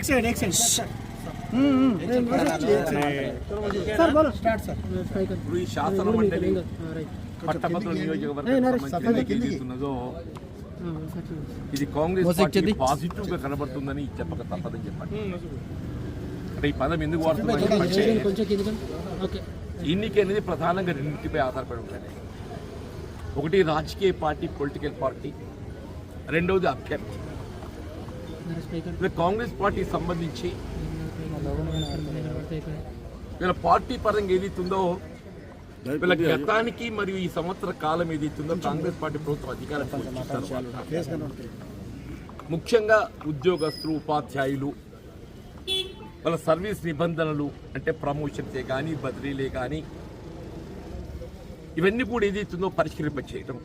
ఈ శాసన మండలి పట్టభద్రుల నియోజకవర్గంలో ఇది కాంగ్రెస్ పార్టీ పాజిటివ్ గా కనబడుతుందని చెప్పక తప్పదని చెప్పండి. అంటే ఈ పదం ఎందుకు వాడుతుందంటే ఎన్నిక అనేది ప్రధానంగా రెండింటిపై ఆధారపడి ఉంటుంది. ఒకటి రాజకీయ పార్టీ, పొలిటికల్ పార్టీ, రెండవది అభ్యర్థి. కాంగ్రెస్ పార్టీ సంబంధించి వీళ్ళ పార్టీ పరంగా ఏదైతుందో వీళ్ళ గతానికి మరియు ఈ సంవత్సర కాలం ఏదైతుందో కాంగ్రెస్ పార్టీ ప్రభుత్వం అధికారం ముఖ్యంగా ఉద్యోగస్తులు, ఉపాధ్యాయులు వాళ్ళ సర్వీస్ నిబంధనలు అంటే ప్రమోషన్సే కానీ బదిలీలే కానీ ఇవన్నీ కూడా ఏదైతుందో పరిష్కరింప చేయడం,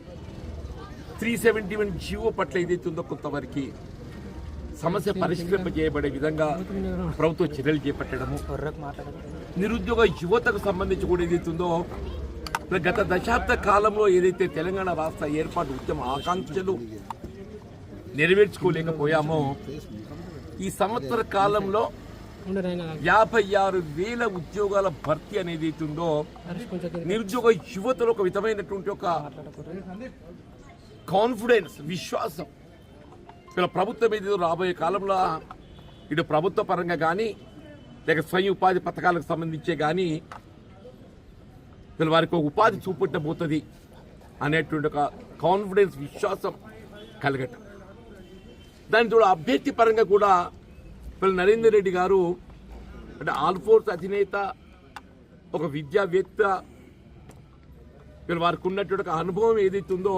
371 జీవో పట్ల ఏదైతుందో కొంతవరకు సమస్య పరిష్కరింప చేయబడే విధంగా ప్రభుత్వం చర్యలు చేపట్టడము, నిరుద్యోగ యువతకు సంబంధించి కూడా ఏదైతుందో గత దశాబ్ద కాలంలో ఏదైతే తెలంగాణ రాష్ట్ర ఏర్పాటు ఉద్యమ ఆకాంక్షలు నెరవేర్చుకోలేకపోయామో ఈ సంవత్సర కాలంలో 56,000 ఉద్యోగాల భర్తీ అనేది ఉందో నిరుద్యోగ యువతలో ఒక విధమైనటువంటి ఒక కాన్ఫిడెన్స్, విశ్వాసం ఇలా ప్రభుత్వం ఏదో రాబోయే కాలంలో ఇటు ప్రభుత్వ పరంగా కానీ లేక స్వయం ఉపాధి పథకాలకు సంబంధించే కానీ వీళ్ళ వారికి ఒక ఉపాధి చూపెట్టబోతుంది అనేటువంటి ఒక కాన్ఫిడెన్స్, విశ్వాసం కలగటం. దానితో అభ్యర్థి పరంగా కూడా వీళ్ళు నరేందర్ రెడ్డి గారు అంటే ఆల్ఫోర్స్ అధినేత, ఒక విద్యావేత్త, వీళ్ళు వారికి ఉన్నటువంటి ఒక అనుభవం ఏదైతుందో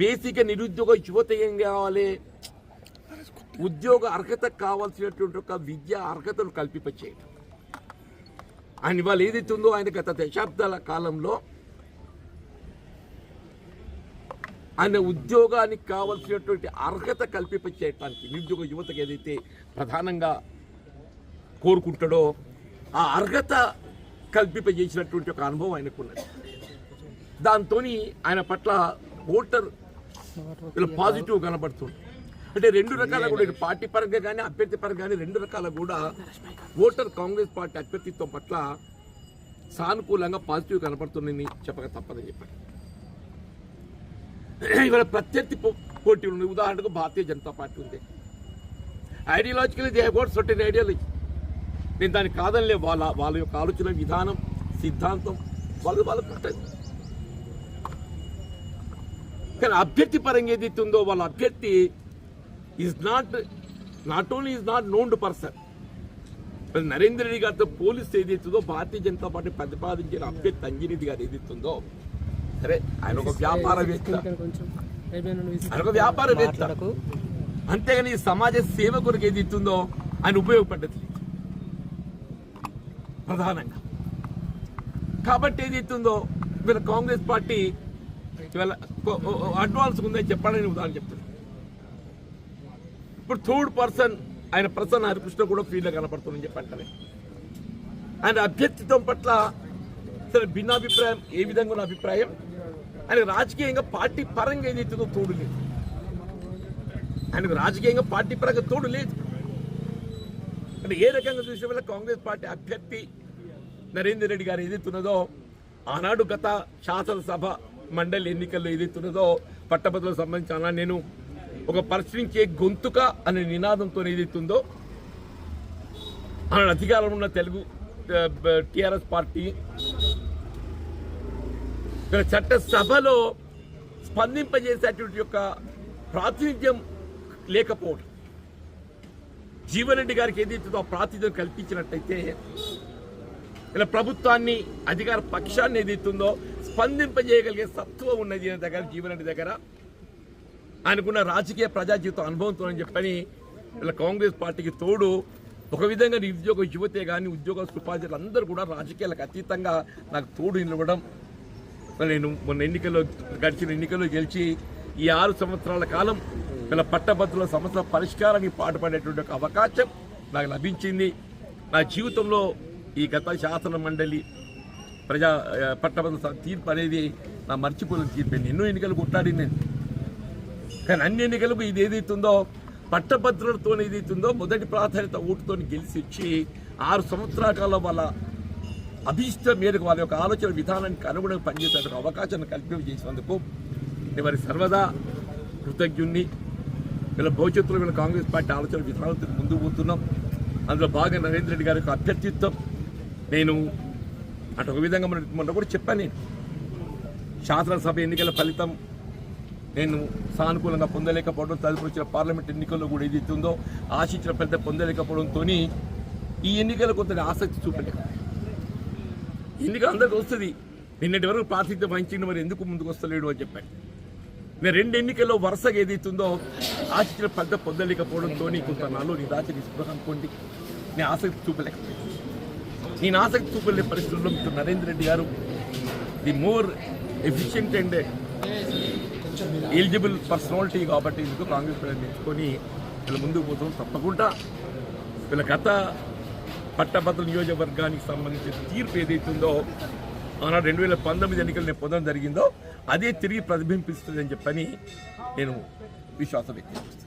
బేసిక్గా నిరుద్యోగ యువత ఏం కావాలి, ఉద్యోగ అర్హత కావాల్సినటువంటి ఒక విద్యా అర్హతను కల్పింపచేయడం. ఆయన ఇవాళ ఏదైతుందో ఆయన గత దశాబ్దాల కాలంలో ఆయన ఉద్యోగానికి కావాల్సినటువంటి అర్హత కల్పింపచేయటానికి నిరుద్యోగ యువతకు ఏదైతే ప్రధానంగా కోరుకుంటాడో ఆ అర్హత కల్పింపజేసినటువంటి ఒక అనుభవం ఆయనకున్నది. దాంతో ఆయన పట్ల ఓటర్ పాజిటివ్ కనబడుతుంది. అంటే రెండు రకాల కూడా పార్టీ పరంగా కానీ అభ్యర్థి పరంగా కానీ రెండు రకాల కూడా ఓటర్ కాంగ్రెస్ పార్టీ అభ్యర్థిత్వం పట్ల సానుకూలంగా పాజిటివ్ కనబడుతుందని చెప్పక తప్పదని చెప్పారు. ఇవాళ ప్రత్యర్థి పోటీ ఉంది. ఉదాహరణకు భారతీయ జనతా పార్టీ ఉంది. Ideological they have got certain ideology. నేను దానికి కాదనిలే, వాళ్ళ యొక్క ఆలోచన విధానం, సిద్ధాంతం వాళ్ళకు ఉంటుంది. కానీ అభ్యర్థి పరంగా ఏదైతే ఉందో వాళ్ళ అభ్యర్థి not only is not known to person. Narendra Reddy గారితో పోలీస్ ఏదైతుందో భారతీయ జనతా పార్టీ ప్రతిపాదించిన అభ్యర్థి అంజనీతి గారు ఏదైతుందో సరే ఆయన ఒక వ్యాపారవేత్త, అంతేగాని సమాజ సేవ కొరకు ఏదైతుందో ఆయన ఉపయోగపడ్డది ప్రధానంగా. కాబట్టి ఏదైతుందో వీళ్ళ కాంగ్రెస్ పార్టీ ఇవాళ అడ్వాన్స్ ఉందని చెప్పాలని ఉదాహరణ చెప్తుంది. ఇప్పుడు థర్డ్ పర్సన్ ఆయన ప్రసన్న హరికృష్ణ కూడా ఫీల్డ్లో కనపడుతుందని చెప్పంటారు. ఆయన అభ్యర్థిత్వం పట్ల సరే భిన్నాభిప్రాయం, ఏ విధంగా ఉన్న అభిప్రాయం, ఆయనకు రాజకీయంగా పార్టీ పరంగా ఏదైతుందో తోడు లేదు. ఆయనకు రాజకీయంగా పార్టీ పరంగా తోడు లేదు. అంటే ఏ రకంగా చూసిన వల్ల కాంగ్రెస్ పార్టీ అభ్యర్థి నరేందర్ రెడ్డి గారు ఏదైతున్నదో ఆనాడు గత శాసనసభ మండలి ఎన్నికల్లో ఏదైతున్నదో పట్టభద్రులకు సంబంధించి నేను ఒక ప్రశ్నించే గొంతుక అనే నినాదంతో ఏదైతుందో ఆనాడు అధికారంలో ఉన్న తెలుగు టీఆర్ఎస్ పార్టీ చట్టసభలో స్పందింపజేసేటువంటి యొక్క ప్రాతినిధ్యం లేకపోవడం, జీవన్ రెడ్డి గారికి ఏదైతుందో ఆ ప్రాతినిధ్యం కల్పించినట్టయితే ఇలా ప్రభుత్వాన్ని, అధికార పక్షాన్ని ఏదైతుందో స్పందింపజేయగలిగే సత్వం ఉన్నది అనే దగ్గర జీవన్ రెడ్డి దగ్గర ఆయనకున్న రాజకీయ ప్రజా జీవితం అనుభవంతో అని చెప్పని ఇలా కాంగ్రెస్ పార్టీకి తోడు ఒక విధంగా నిరుద్యోగ యువతే కానీ ఉద్యోగస్తులు, ఉపాధ్యాయులు అందరూ కూడా రాజకీయాలకు అతీతంగా నాకు తోడు నిలవడం, నేను మొన్న గడిచిన ఎన్నికల్లో గెలిచి ఈ 6 సంవత్సరాల కాలం ఇలా పట్టభద్రుల సమస్యల పరిష్కారానికి పాటుపడేటువంటి ఒక అవకాశం నాకు లభించింది. నా జీవితంలో ఈ గత శాసన మండలి పట్టభద్రుల తీర్పు అనేది నా మర్చిపోలేని తీర్పు. ఎన్నో ఎన్నికలు కొట్లాడింది నేను, కానీ అన్ని ఎన్నికలకు ఇది ఏదైతుందో పట్టభద్రులతో ఏదైతుందో మొదటి ప్రాధాన్యత ఓటుతో గెలిచి వచ్చి 6 సంవత్సరాల కాలం వాళ్ళ అభీష్టం మేరకు వాళ్ళ యొక్క ఆలోచన విధానానికి అనుగుణంగా పనిచేసే అవకాశాన్ని కల్పించేసినందుకు నేను వారి సర్వదా కృతజ్ఞుణ్ణి. వీళ్ళ భవిష్యత్తులో వీళ్ళ కాంగ్రెస్ పార్టీ ఆలోచన విధానంతో ముందుకు పోతున్నాం. అందులో బాగా నరేంద్ర రెడ్డి గారి యొక్క అభ్యర్థిత్వం నేను అటు ఒక విధంగా మొన్న కూడా చెప్పాను. నేను శాసనసభ ఎన్నికల ఫలితం నేను సానుకూలంగా పొందలేకపోవడం, తదుపరి వచ్చిన పార్లమెంట్ ఎన్నికల్లో కూడా ఏదైతే ఉందో ఆశించిన ఫలితం పొందలేకపోవడంతో ఈ ఎన్నికల కొంత ఆసక్తి చూపలేదు. ఎన్నిక అందరికీ వస్తుంది, నిన్నటి వరకు ప్రాతినిధ్యం వహించిన మరి ఎందుకు ముందుకు వస్తలేడు అని చెప్పాను. నేను 2 ఎన్నికల్లో వరుసగా ఏదైతుందో ఆశించిన ఫలితం పొందలేకపోవడంతో కొంత నాలో నిరాశ తీసుకున్నాను అనుకోండి. నేను ఆసక్తి చూపలేకపోయాను. నేను ఆసక్తి చూపలే పరిస్థితుల్లో మీకు నరేంద్ర రెడ్డి గారు the more efficient and eligible personality కాబట్టి ఇందుకు కాంగ్రెస్ పార్టీ ఎంచుకొని వీళ్ళ ముందుకు పోతాం. తప్పకుండా వీళ్ళ గత పట్టభద్రుల నియోజకవర్గానికి సంబంధించిన తీర్పు ఏదైతుందో ఆనాడు 2019 ఎన్నికలు నేను పొందడం జరిగిందో అదే తిరిగి ప్రతిబింబిస్తుందని చెప్పని నేను విశ్వాసం వ్యక్తం చేస్తాను.